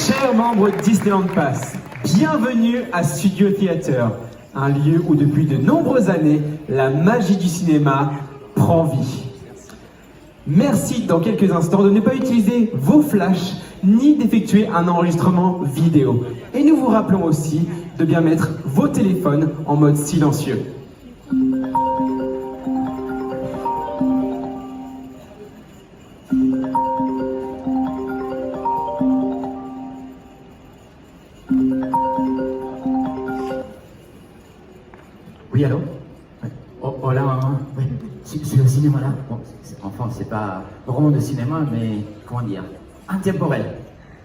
Chers membres de Disneyland Pass, bienvenue à Studio Theater, un lieu où depuis de nombreuses années, la magie du cinéma prend vie. Merci dans quelques instants de ne pas utiliser vos flashs ni d'effectuer un enregistrement vidéo. Et nous vous rappelons aussi de bien mettre vos téléphones en mode silencieux. Oui, allô? Oh là, hein, oui. C'est le cinéma là. Bon, enfin, c'est pas vraiment de cinéma, mais comment dire? Intemporel.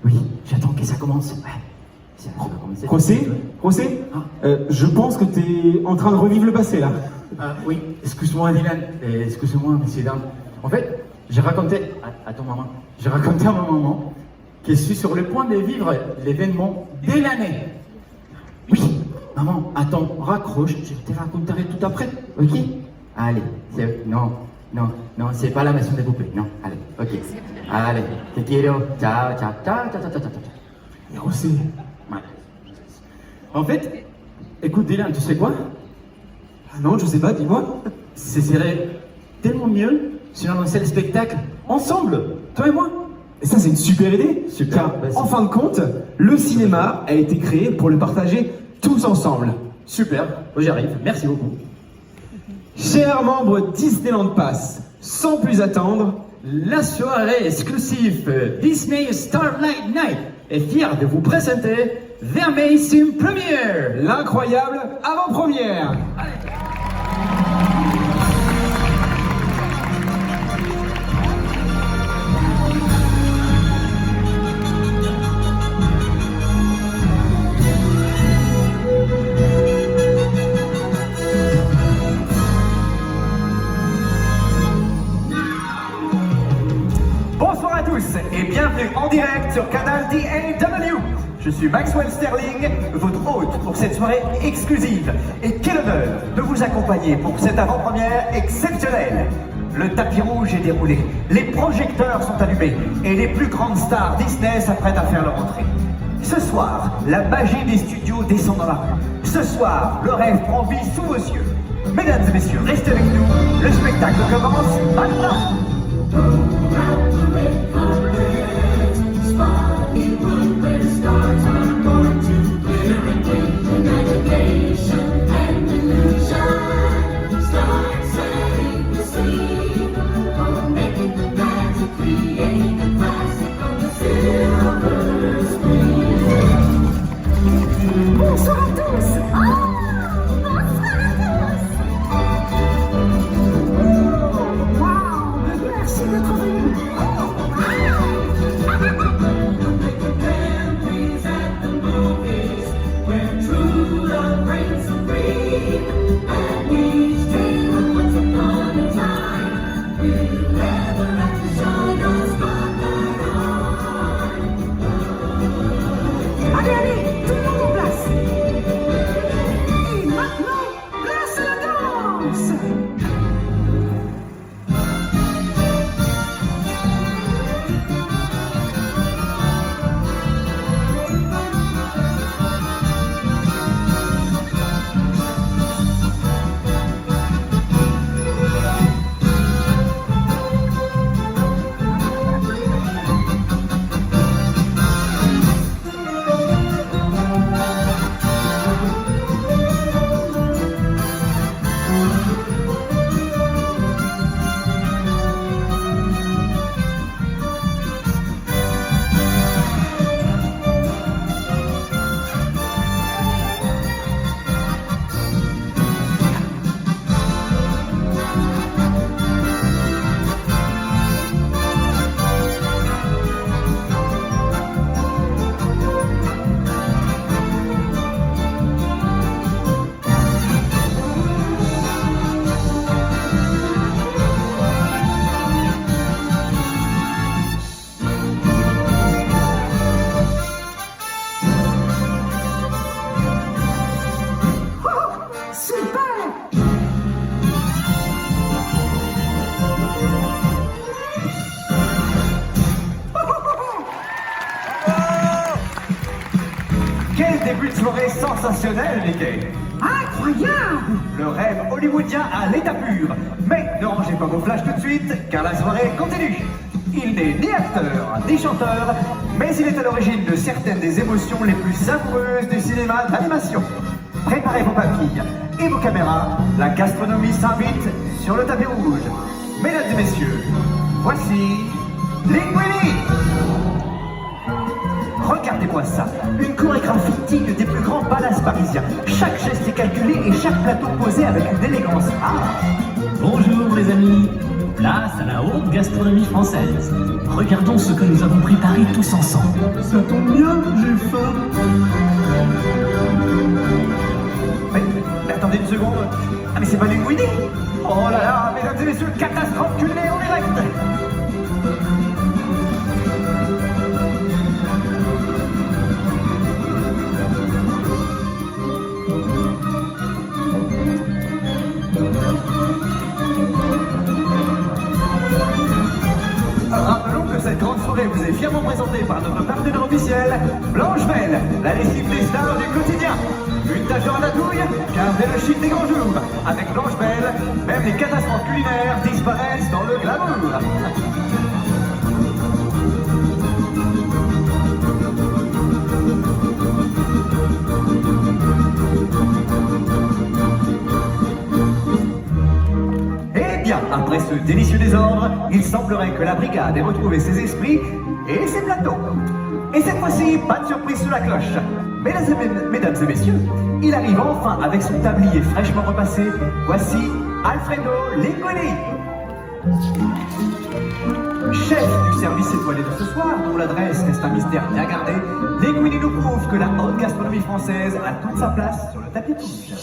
Oui, j'attends que ça commence. Ouais. Ça va commencer. José, je pense que tu es en train de revivre le passé là. Oui, excuse-moi Dylan, excusez-moi messieurs dames. En fait, j'ai raconté à ma maman que je suis sur le point de vivre l'événement de l'année. Oui, maman, attends, raccroche, je te raconterai tout après, ok? Allez, non, c'est pas la maison des poupées, non, allez, ok. Allez, te quiero, ciao. Mais José, Ouais. En fait, écoute Dylan, tu sais quoi? ah non, je sais pas, dis-moi. Ce serait tellement mieux si on lançait le spectacle ensemble, toi et moi. Et ça, c'est une super idée. Super, Car, vas-y. en fin de compte, le cinéma a été créé pour le partager tous ensemble. Super, j'arrive, merci beaucoup. Chers membres Disneyland Pass, sans plus attendre, La soirée exclusive Disney Starlight Night est fière de vous présenter The Amazing Premiere. l'incroyable avant-première. Bonsoir à tous et bienvenue en direct sur Canal DAW. Je suis Maxwell Sterling, votre hôte pour cette soirée exclusive. Et quel honneur de vous accompagner pour cette avant-première exceptionnelle. Le tapis rouge est déroulé, les projecteurs sont allumés et les plus grandes stars Disney s'apprêtent à faire leur entrée. Ce soir, la magie des studios descend dans la rue. Ce soir, le rêve prend vie sous vos yeux. Mesdames et messieurs, restez avec nous. Le spectacle commence maintenant. Bonsoir à tous! Bonsoir à tous! Wow! Merci d'être venus! début de soirée sensationnel, Mickey. Incroyable! Le rêve hollywoodien à l'état pur. Mais ne rangez pas vos flashs tout de suite, car la soirée continue. Il n'est ni acteur, ni chanteur, mais il est à l'origine de certaines des émotions les plus savoureuses du cinéma d'animation. Préparez vos papilles et vos caméras, la gastronomie s'invite sur le tapis rouge. Mesdames et messieurs, voici Linguini. Regardez-moi ça, une chorégraphie digne des plus grands palaces parisiens. Chaque geste est calculé et chaque plateau posé avec une élégance rare. Bonjour les amis, place à la haute gastronomie française. Regardons ce que nous avons préparé tous ensemble. Ça tombe bien, j'ai faim. Mais attendez une seconde. Ah mais c'est pas Linguini. Oh là là, mesdames et messieurs, catastrophe culinaire en direct. Rappelons que cette grande soirée vous est fièrement présentée par notre partenaire officiel, Blanche Belle, la lessive des stars du quotidien. Une tâche de ratatouille, gardez le chic des grands jours. Avec Blanche Belle, même les catastrophes culinaires disparaissent dans le glamour. Eh bien, après ce délicieux désordre, il semblerait que la brigade ait retrouvé ses esprits et ses plateaux. Et cette fois-ci, pas de surprise sous la cloche. Mesdames et messieurs, il arrive enfin avec son tablier fraîchement repassé. Voici Alfredo Linguini. Chef du service étoilé de ce soir, dont l'adresse reste un mystère bien gardé, Linguini nous prouve que la haute gastronomie française a toute sa place sur le tapis rouge.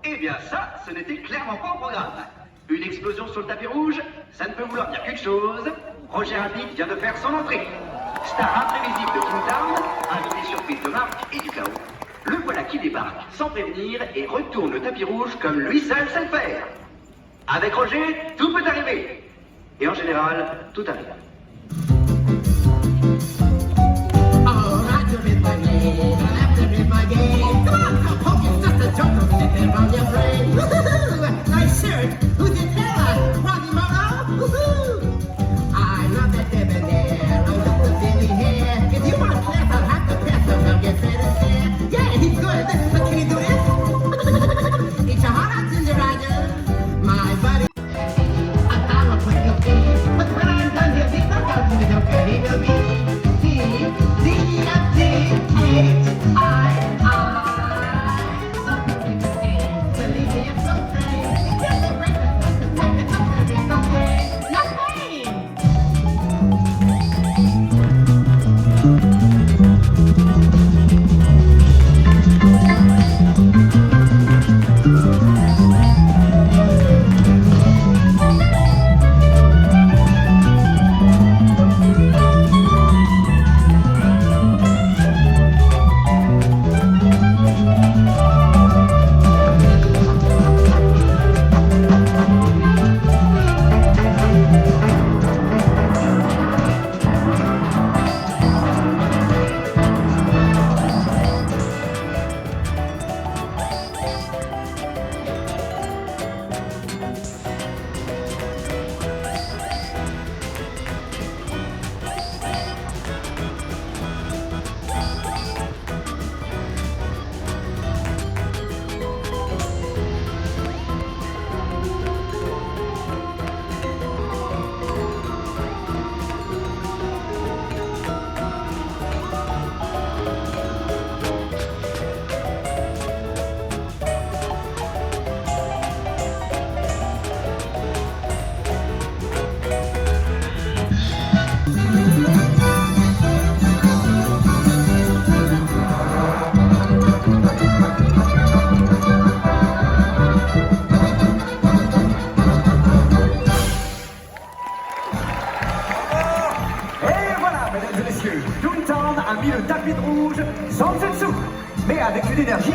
Eh bien ça, ce n'était clairement pas au programme. Une explosion sur le tapis rouge, ça ne peut vouloir dire qu'une chose. Roger Rabbit vient de faire son entrée. Star imprévisible de Toontown, invité surprise de Marc et du chaos. Le voilà qui débarque sans prévenir et retourne le tapis rouge comme lui seul sait le faire. Avec Roger, tout peut arriver. Et en général, tout arrive. Nice shirt. Who's your fella? Quasimodo? Woohoo! I love that debonair. I love the silly hair. If you want class, I'll have to pass him. I'll get fed and stare. Yeah, he's good. But can he do this? Eat your heart out, Ginger Rogers. My buddy. I'm a pretty kid. But when I'm done, he'll be so good. You know, he will be C, D, F, G, H, I,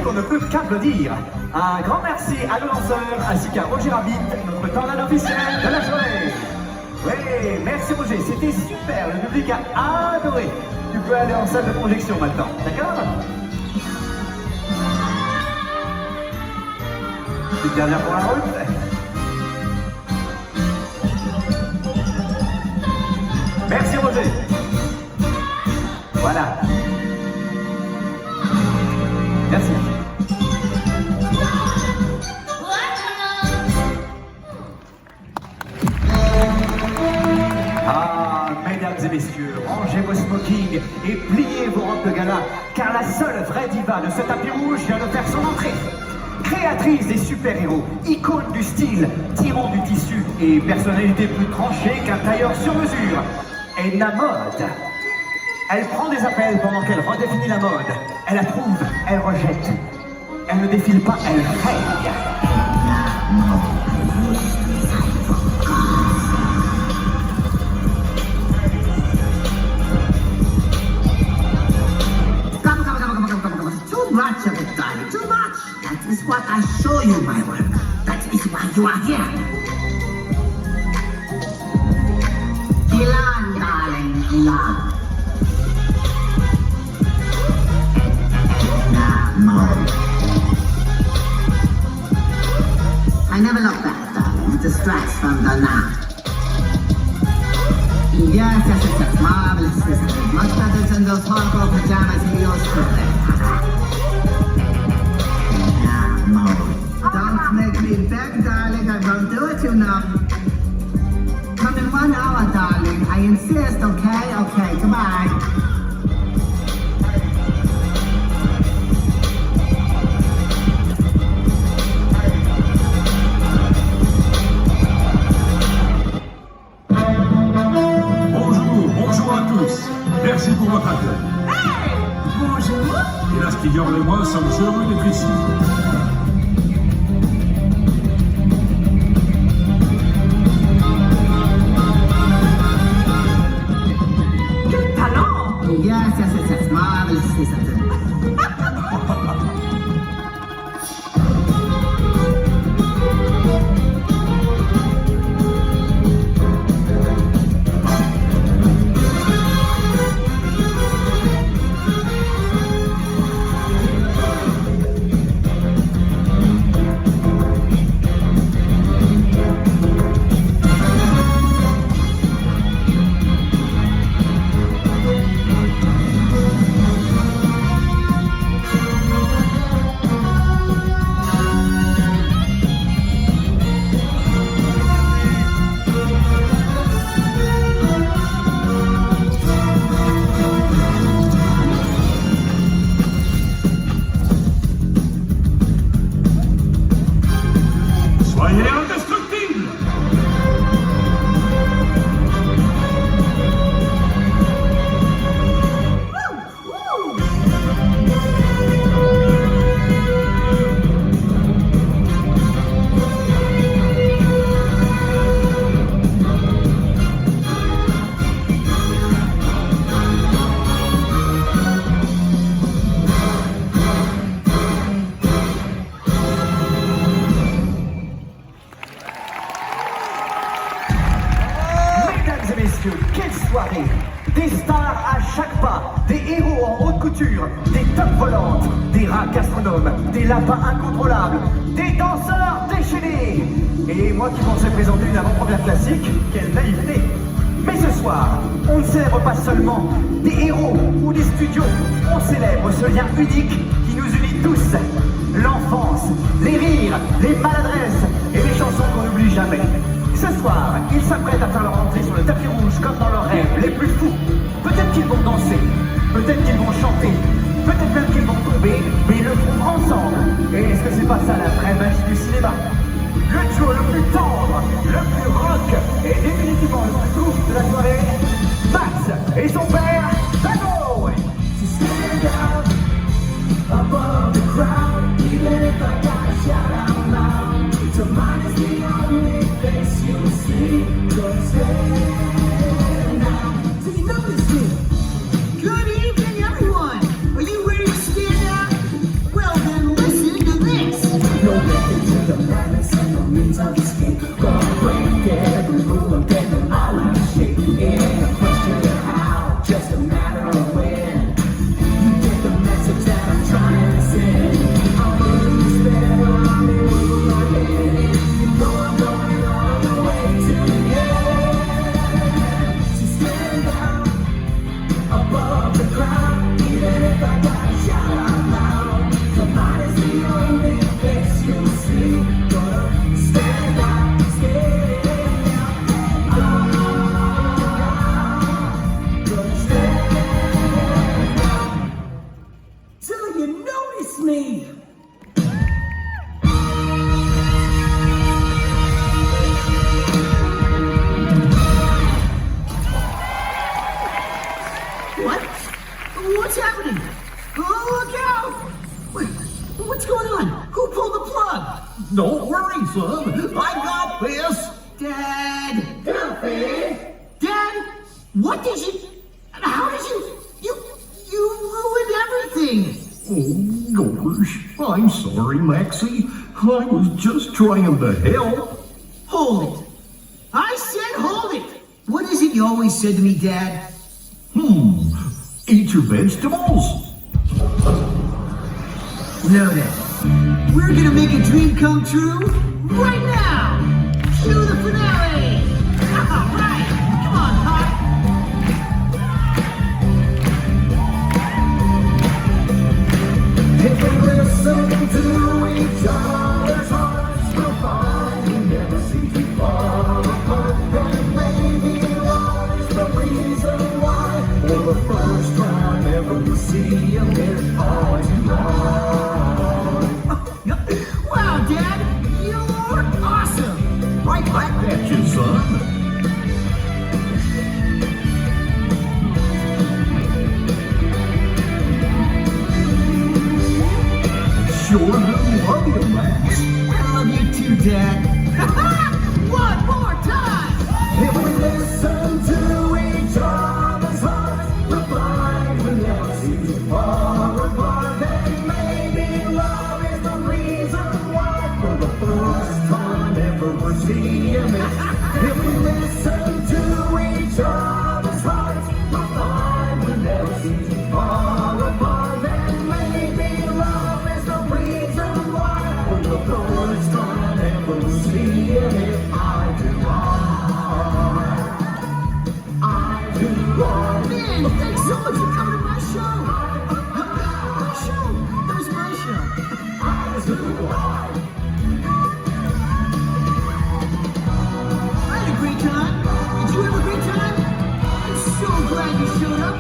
public, on ne peut qu'applaudir. Un grand merci à nos lanceurs ainsi qu'à Roger Rabbit, notre tornade officiel de la journée. Oui, merci Roger, c'était super, le public a adoré. Tu peux aller en salle de projection maintenant, d'accord? Petite dernière pour la route. Merci Roger. Voilà. Merci. Ah, mesdames et messieurs, rangez vos smokings et pliez vos robes de gala, car la seule vraie diva de ce tapis rouge vient de faire son entrée. Créatrice des super-héros, icône du style, tyran du tissu et personnalité plus tranchée qu'un tailleur sur mesure, Edna Mode. Elle prend des appels pendant qu'elle redéfinit la mode. Elle approuve, elle rejette. Elle ne défile pas, elle règne. Too much of it, darling. Too much. That is what I show you, my work. That is why you are here. Elon, darling, Elon. I never look back, darling. It distracts from the now. Yes, yes, marvelous, sister. Much better than those horrible pajamas he used to wear. Don't make me beg, darling. I won't do it, you know. Come in 1 hour, darling. I insist, okay? Okay, goodbye. Bonjour à tous. Merci pour votre accueil. Hey! Bonjour! Hélas, Tigor et moi sommes heureux d'être ici. Quel talent! Yes, yes, yes, yes. Marvelous, sister. Soyez indestructibles. Mesdames et messieurs, quelle soirée! Des stars à chaque pas, des héros en haute couture, des tops volantes, des rats gastronomes, des lapins incontrôlables, des danseurs déchaînés. Et moi qui pensais présenter une avant-première classique, quelle naïveté! Mais ce soir, on ne célèbre pas seulement des héros ou des studios, on célèbre ce lien unique qui nous unit tous. L'enfance, les rires, les maladresses et les chansons qu'on n'oublie jamais. Ce soir, ils s'apprêtent à faire leur entrée sur le tapis rouge comme dans leurs rêves les plus fous. Peut-être qu'ils vont danser, peut-être qu'ils vont chanter, peut-être même qu'ils vont tomber, mais ils le feront ensemble. Et est-ce que c'est pas ça la vraie magie du cinéma? Le duo le plus tendre, le plus rock et définitivement le plus ouf de la soirée, Max et son père, Dano. Above the crowd, even if I gotta shout out loud, so mine is the only face you'll see. Don't stand now. So you notice it. Good evening, everyone. Are you ready to stand out? Well then, the madness and the means of escape. Gonna break every rule and bend them all out of shape. It ain't a question of how, just a matter of when. You get the message that I'm trying to send. I'm a little better, I'm a little ahead. You know I'm going all the way to the end. So stand out above the crowd, even if I gotta shout out loud. The mind is the only place you'll see. Gonna stand out, stand out. Gonna stand out till you notice me. What? What's happening? Oh, look out! What's going on? Who pulled the plug? Don't worry, son. I got this. Dad! Dad! What did you... How did you... You ruined everything! Oh, gosh. I'm sorry, Maxie. I was just trying to help. Hold it! I said hold it! What is it you always said to me, Dad? Eat your vegetables. No, Dad. We're gonna make a dream come true right now! Cue the finale! All right! Come on, Pop! If we listen to each other's hearts, we'll find we never seem too far apart. And maybe love is the reason why, for the first time ever we see a bit hard to Wow, Dad! You're awesome! Right back at you, son. Sure do love you, Max. I love you too, Dad! One more time! If we listen to each other's hearts, we'll find we never seem too far apart. Then maybe love is the reason why, for the first time ever we're seeing it. If we listen to each other's hearts, we'll find we never seem too far apart. Then maybe love is the reason why, for the first time ever we're seeing it. I do Man, thanks so much for coming to my show! My show? That was my show. I had a great time. Did you have a great time? I'm so glad you showed up.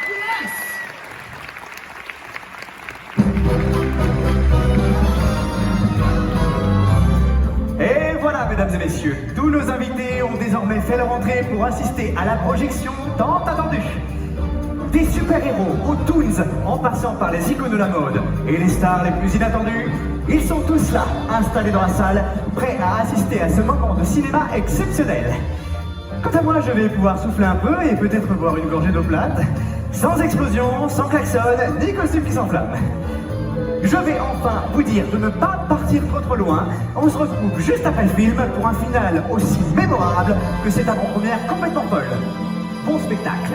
Yes! Et voilà, mesdames et messieurs, tous nos invités ont désormais fait leur entrée pour assister à la projection tant attendue. Des super-héros aux toons, en passant par les icônes de la mode et les stars les plus inattendues, ils sont tous là, installés dans la salle, prêts à assister à ce moment de cinéma exceptionnel. Quant à moi, je vais pouvoir souffler un peu et peut-être boire une gorgée d'eau plate, sans explosion, sans klaxon, ni costume qui s'enflamme. Je vais enfin vous dire de ne pas partir trop loin. On se retrouve juste après le film pour un final aussi mémorable que cette avant-première complètement folle. Bon spectacle.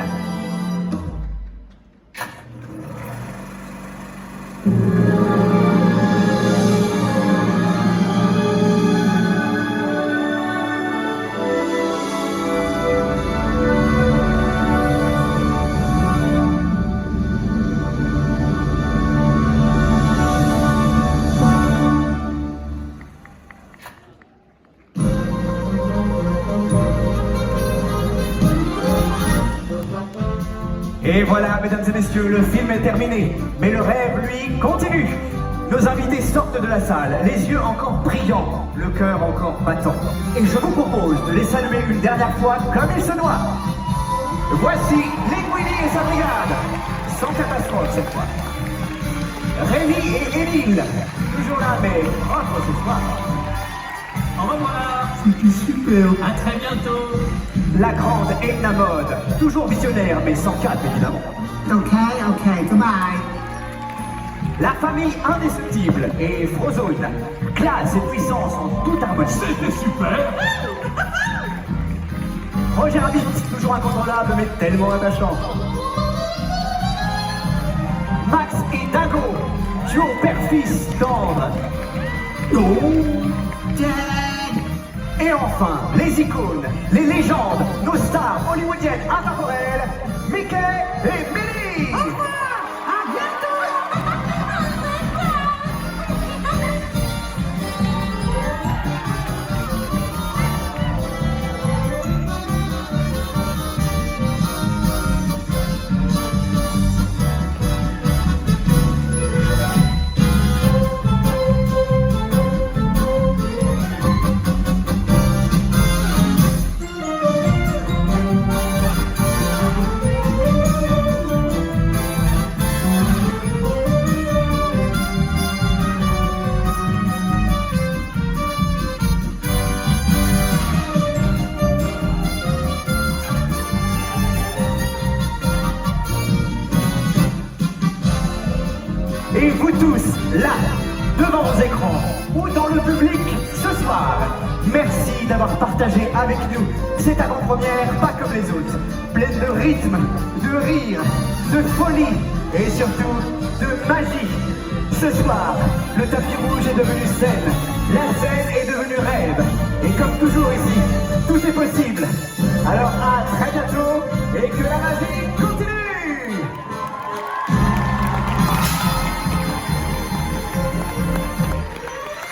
Et voilà, mesdames et messieurs, le film est terminé. Mais le rêve, lui, continue. Nos invités sortent de la salle, les yeux encore brillants, le cœur encore battant. Et je vous propose de les saluer une dernière fois comme il se doit. Voici Linguini et sa brigade, sans catastrophe cette fois. Rémi et Émile, toujours là, mais autre ce soir. Au revoir. C'était super. À très bientôt. la grande Edna Mode, toujours visionnaire mais sans cap évidemment. Okay, goodbye. La famille indestructible et Frozone, classe et puissance en toute harmonie. C'était super. Roger Rabbit, toujours incontrôlable mais tellement attachant. Max et Dingo, duo père-fils tendre. Et enfin, les icônes, les légendes, nos stars hollywoodiennes intemporelles, Mickey et Minnie. Et vous tous, là, devant vos écrans, ou dans le public ce soir, merci d'avoir partagé avec nous cette avant-première pas comme les autres, pleine de rythme, de rire, de folie et surtout de magie. Ce soir, le tapis rouge est devenu scène, la scène est devenue rêve, et comme toujours ici, tout est possible. Alors à très bientôt et que la magie